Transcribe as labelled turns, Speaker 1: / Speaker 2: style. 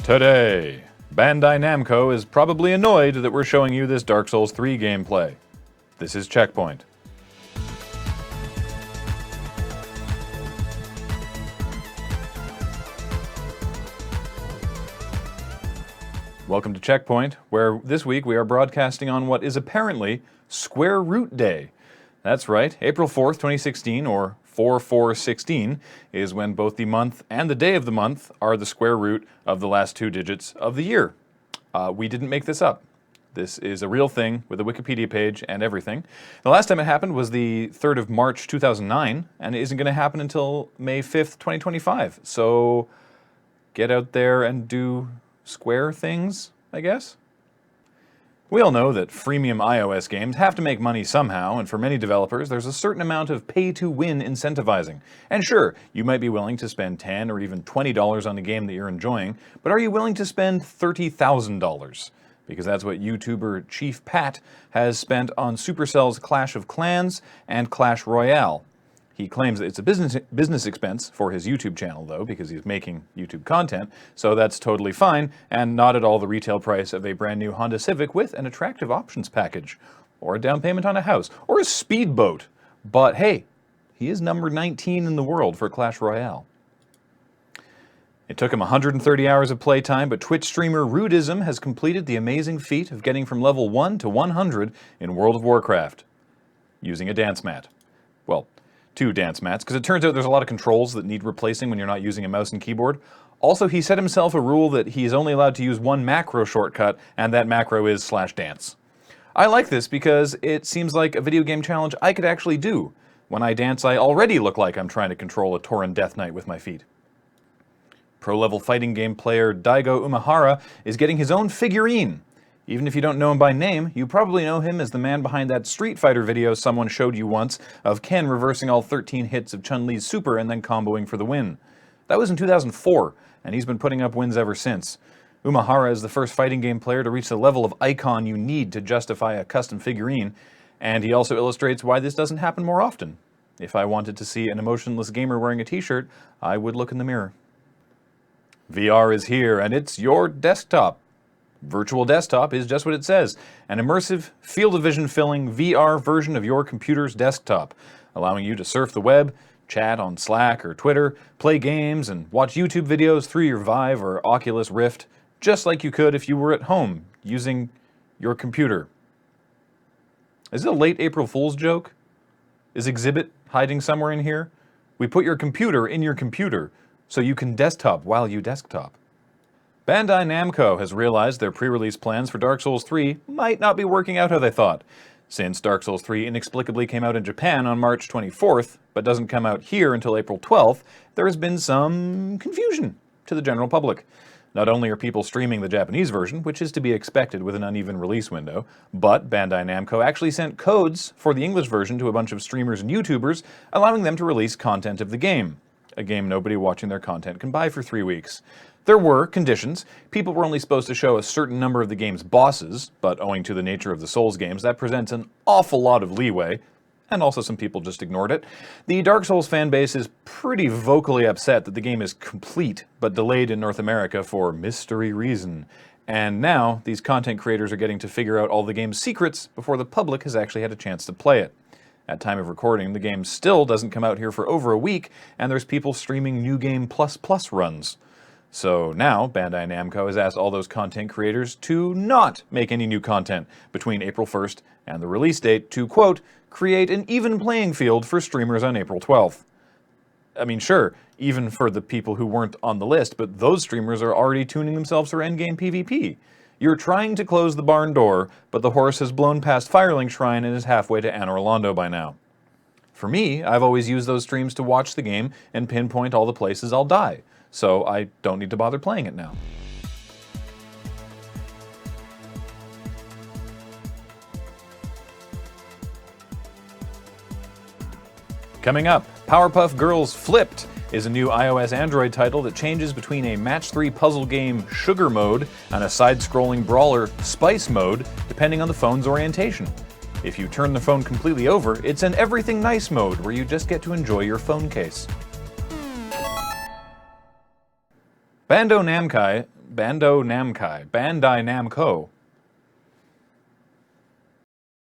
Speaker 1: Today, Bandai Namco is probably annoyed that we're showing you this Dark Souls 3 gameplay. This is CheckPoint. Welcome to CheckPoint, where this week we are broadcasting on what is apparently Square Root Day. That's right, April 4th, 2016, or 4416, is when both the month and the day of the month are the square root of the last two digits of the year. We didn't make this up. This is a real thing with a Wikipedia page and everything. The last time it happened was the 3rd of March 2009, and it isn't going to happen until May 5th, 2025. So get out there and do square things, I guess? We all know that freemium iOS games have to make money somehow, and for many developers, there's a certain amount of pay-to-win incentivizing. And sure, you might be willing to spend $10 or even $20 on a game that you're enjoying, but are you willing to spend $30,000? Because that's what YouTuber Chief Pat has spent on Supercell's Clash of Clans and Clash Royale. He claims that it's a business expense for his YouTube channel, though, because he's making YouTube content, so that's totally fine, and not at all the retail price of a brand new Honda Civic with an attractive options package, or a down payment on a house, or a speedboat. But hey, he is number 19 in the world for Clash Royale. It took him 130 hours of playtime, but Twitch streamer Rudism has completed the amazing feat of getting from level 1 to 100 in World of Warcraft, using a dance mat. Well, 2 dance mats, because it turns out there's a lot of controls that need replacing when you're not using a mouse and keyboard. Also, he set himself a rule that he is only allowed to use one macro shortcut, and that macro is /dance. I like this because it seems like a video game challenge I could actually do. When I dance, I already look like I'm trying to control a Tauren Death Knight with my feet. Pro-level fighting game player Daigo Umehara is getting his own figurine. Even if you don't know him by name, you probably know him as the man behind that Street Fighter video someone showed you once of Ken reversing all 13 hits of Chun-Li's super and then comboing for the win. That was in 2004, and he's been putting up wins ever since. Umehara is the first fighting game player to reach the level of icon you need to justify a custom figurine, and he also illustrates why this doesn't happen more often. If I wanted to see an emotionless gamer wearing a t-shirt, I would look in the mirror. VR is here, and it's your desktop. Virtual desktop is just what it says, an immersive, field of vision filling VR version of your computer's desktop, allowing you to surf the web, chat on Slack or Twitter, play games, and watch YouTube videos through your Vive or Oculus Rift, just like you could if you were at home using your computer. Is it a late April Fool's joke? Is Exhibit hiding somewhere in here? We put your computer in your computer, so you can desktop while you desktop. Bandai Namco has realized their pre-release plans for Dark Souls 3 might not be working out how they thought. Since Dark Souls 3 inexplicably came out in Japan on March 24th, but doesn't come out here until April 12th, there has been some confusion to the general public. Not only are people streaming the Japanese version, which is to be expected with an uneven release window, but Bandai Namco actually sent codes for the English version to a bunch of streamers and YouTubers, allowing them to release content of the game. A game nobody watching their content can buy for 3 weeks. There were conditions. People were only supposed to show a certain number of the game's bosses, but owing to the nature of the Souls games, that presents an awful lot of leeway, and also some people just ignored it. The Dark Souls fanbase is pretty vocally upset that the game is complete, but delayed in North America for mystery reason. And now, these content creators are getting to figure out all the game's secrets before the public has actually had a chance to play it. At time of recording, the game still doesn't come out here for over a week, and there's people streaming New Game Plus runs. So now, Bandai Namco has asked all those content creators to not make any new content between April 1st and the release date to, quote, create an even playing field for streamers on April 12th. I mean, sure, even for the people who weren't on the list, but those streamers are already tuning themselves for endgame PvP. You're trying to close the barn door, but the horse has blown past Firelink Shrine and is halfway to Anor Londo by now. For me, I've always used those streams to watch the game and pinpoint all the places I'll die, so I don't need to bother playing it now. Coming up, Powerpuff Girls Flipped is a new iOS Android title that changes between a match 3 puzzle game Sugar Mode and a side-scrolling brawler Spice Mode, depending on the phone's orientation. If you turn the phone completely over, it's an Everything Nice mode where you just get to enjoy your phone case. Bandai Bandai-Namco